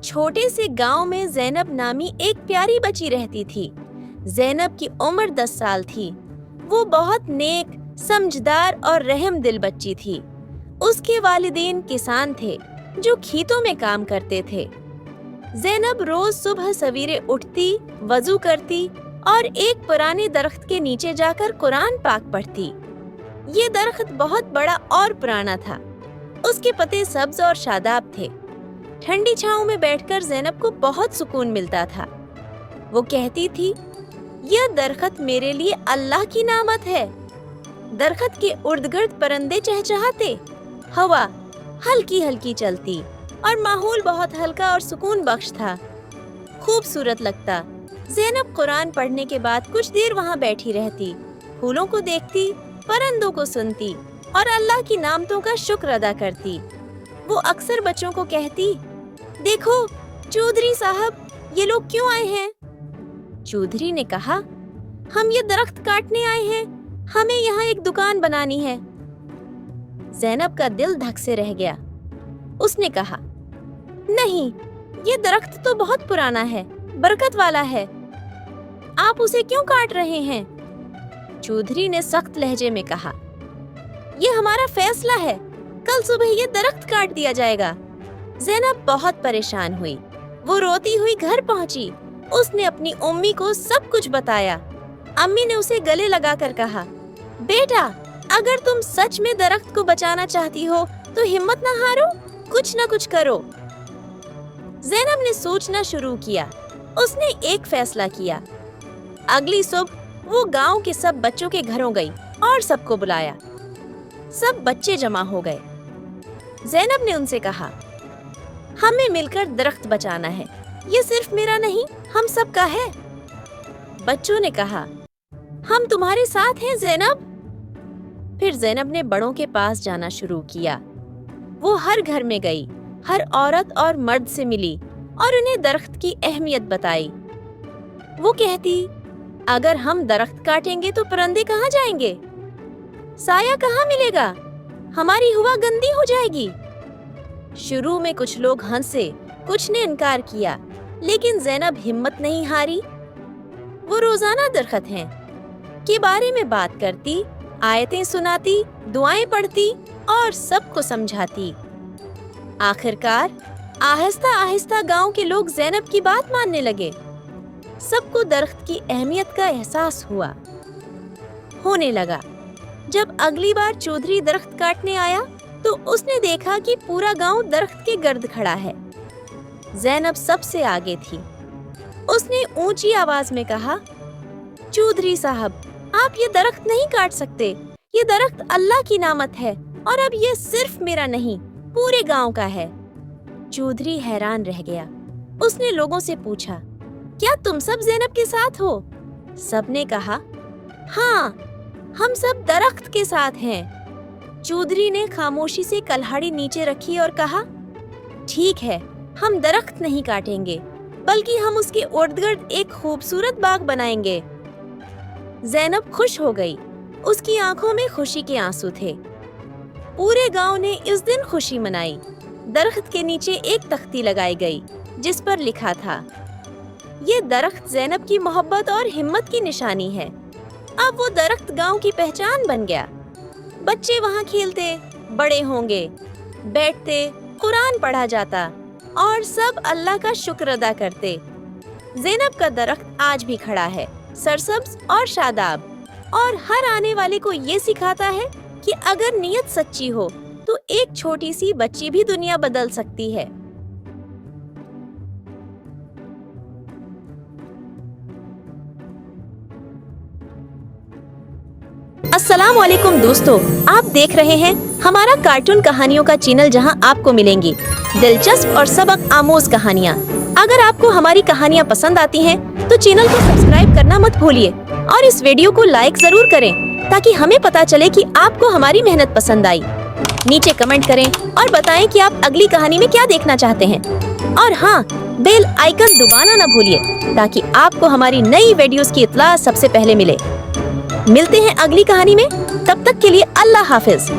छोटे से गांव में ज़ैनब नामी एक प्यारी बच्ची रहती थी। ज़ैनब की उम्र 10 साल थी। वो बहुत नेक, समझदार और रहम दिल बच्ची थी। उसके वालिदैन किसान थे जो खेतों में काम करते थे। ज़ैनब रोज सुबह सवेरे उठती, वजू करती और एक पुराने दरख्त के नीचे जाकर कुरान पाक पढ़ती। ये दरख्त बहुत बड़ा और पुराना था। उसके पत्ते सब्ज और शादाब थे। ठंडी छांव में बैठकर ज़ैनब को बहुत सुकून मिलता था। वो कहती थी, यह दरख्त मेरे लिए अल्लाह की नामत है। दरख्त के इर्द-गिर्द परिंदे चहचहाते, हवा हल्की हल्की चलती और माहौल बहुत हल्का और सुकून बख्श था। खूबसूरत लगता। ज़ैनब कुरान पढ़ने के बाद कुछ देर वहाँ बैठी रहती, फूलों को देखती, परिंदों को सुनती और अल्लाह की नामतों का शुक्र अदा करती। वो अक्सर बच्चों को कहती, देखो चौधरी साहब, ये लोग क्यों आए हैं? चौधरी ने कहा, हम ये दरख्त काटने आए हैं, हमें यहाँ एक दुकान बनानी है। ज़ैनब का दिल धक से रह गया। उसने कहा, नहीं, ये दरख्त तो बहुत पुराना है, बरकत वाला है, आप उसे क्यों काट रहे हैं? चौधरी ने सख्त लहजे में कहा, ये हमारा फैसला है, कल सुबह ये दरख्त काट दिया जाएगा। ज़ैनब बहुत परेशान हुई। वो रोती हुई घर पहुंची। उसने अपनी अम्मी को सब कुछ बताया। अम्मी ने उसे गले लगाकर कहा, बेटा, अगर तुम सच में दरख्त को बचाना चाहती हो तो हिम्मत ना हारो, कुछ ना कुछ करो। ज़ैनब ने सोचना शुरू किया। उसने एक फैसला किया। अगली सुबह वो गांव के सब बच्चों के घरों गई और सबको बुलाया। सब बच्चे जमा हो गए। ज़ैनब ने उनसे कहा, हमें मिलकर दरख्त बचाना है, ये सिर्फ मेरा नहीं, हम सब का है। बच्चों ने कहा, हम तुम्हारे साथ हैं ज़ैनब। फिर ज़ैनब ने बड़ों के पास जाना शुरू किया। वो हर घर में गई, हर औरत और मर्द से मिली और उन्हें दरख्त की अहमियत बताई। वो कहती, अगर हम दरख्त काटेंगे तो परिंदे कहाँ जाएंगे? साया कहाँ मिलेगा? हमारी हवा गंदी हो जाएगी। शुरू में कुछ लोग हंसे, कुछ ने इनकार किया, लेकिन ज़ैनब हिम्मत नहीं हारी। वो रोजाना दरख्त हैं के बारे में बात करती, आयतें सुनाती, दुआएं पढ़ती और सबको समझाती। आखिरकार आहिस्ता आहिस्ता गांव के लोग ज़ैनब की बात मानने लगे। सबको दरख्त की अहमियत का एहसास होने लगा। जब अगली बार चौधरी दरख्त काटने आया तो उसने देखा कि पूरा गांव दरख्त के गर्द खड़ा है। ज़ैनब सबसे आगे थी। उसने ऊंची आवाज में कहा, चौधरी साहब, आप ये दरख्त नहीं काट सकते। ये दरख्त अल्लाह की नामत है और अब ये सिर्फ मेरा नहीं, पूरे गांव का है। चौधरी हैरान रह गया। उसने लोगों से पूछा, क्या तुम सब ज़ैनब के साथ हो? सबने कहा, हाँ, हम सब दरख्त के साथ हैं। चौधरी ने खामोशी से कुल्हाड़ी नीचे रखी और कहा, ठीक है, हम दरख्त नहीं काटेंगे, बल्कि हम उसके इर्द-गिर्द एक खूबसूरत बाग बनाएंगे। ज़ैनब खुश हो गई। उसकी आंखों में खुशी के आंसू थे। पूरे गांव ने इस दिन खुशी मनाई। दरख्त के नीचे एक तख्ती लगाई गई जिस पर लिखा था, ये दरख्त ज़ैनब की मोहब्बत और हिम्मत की निशानी है। अब वो दरख्त गांव की पहचान बन गया। बच्चे वहाँ खेलते, बड़े होंगे, बैठते, कुरान पढ़ा जाता और सब अल्लाह का शुक्र अदा करते। ज़ैनब का दरख्त आज भी खड़ा है, सरसब्ज और शादाब, और हर आने वाले को ये सिखाता है कि अगर नीयत सच्ची हो तो एक छोटी सी बच्ची भी दुनिया बदल सकती है। अस्सलामुअलैकुम दोस्तों, आप देख रहे हैं हमारा कार्टून कहानियों का चैनल, जहां आपको मिलेंगी दिलचस्प और सबक आमोज कहानियां। अगर आपको हमारी कहानियां पसंद आती हैं तो चैनल को सब्सक्राइब करना मत भूलिए और इस वीडियो को लाइक जरूर करें ताकि हमें पता चले कि आपको हमारी मेहनत पसंद आई। नीचे कमेंट करें और बताएं कि आप अगली कहानी में क्या देखना चाहते हैं। और हाँ, बेल आइकन दबाना ना भूलिए ताकि आपको हमारी नई वीडियोस की इत्तला सबसे पहले मिले। मिलते हैं अगली कहानी में, तब तक के लिए अल्लाह हाफिज।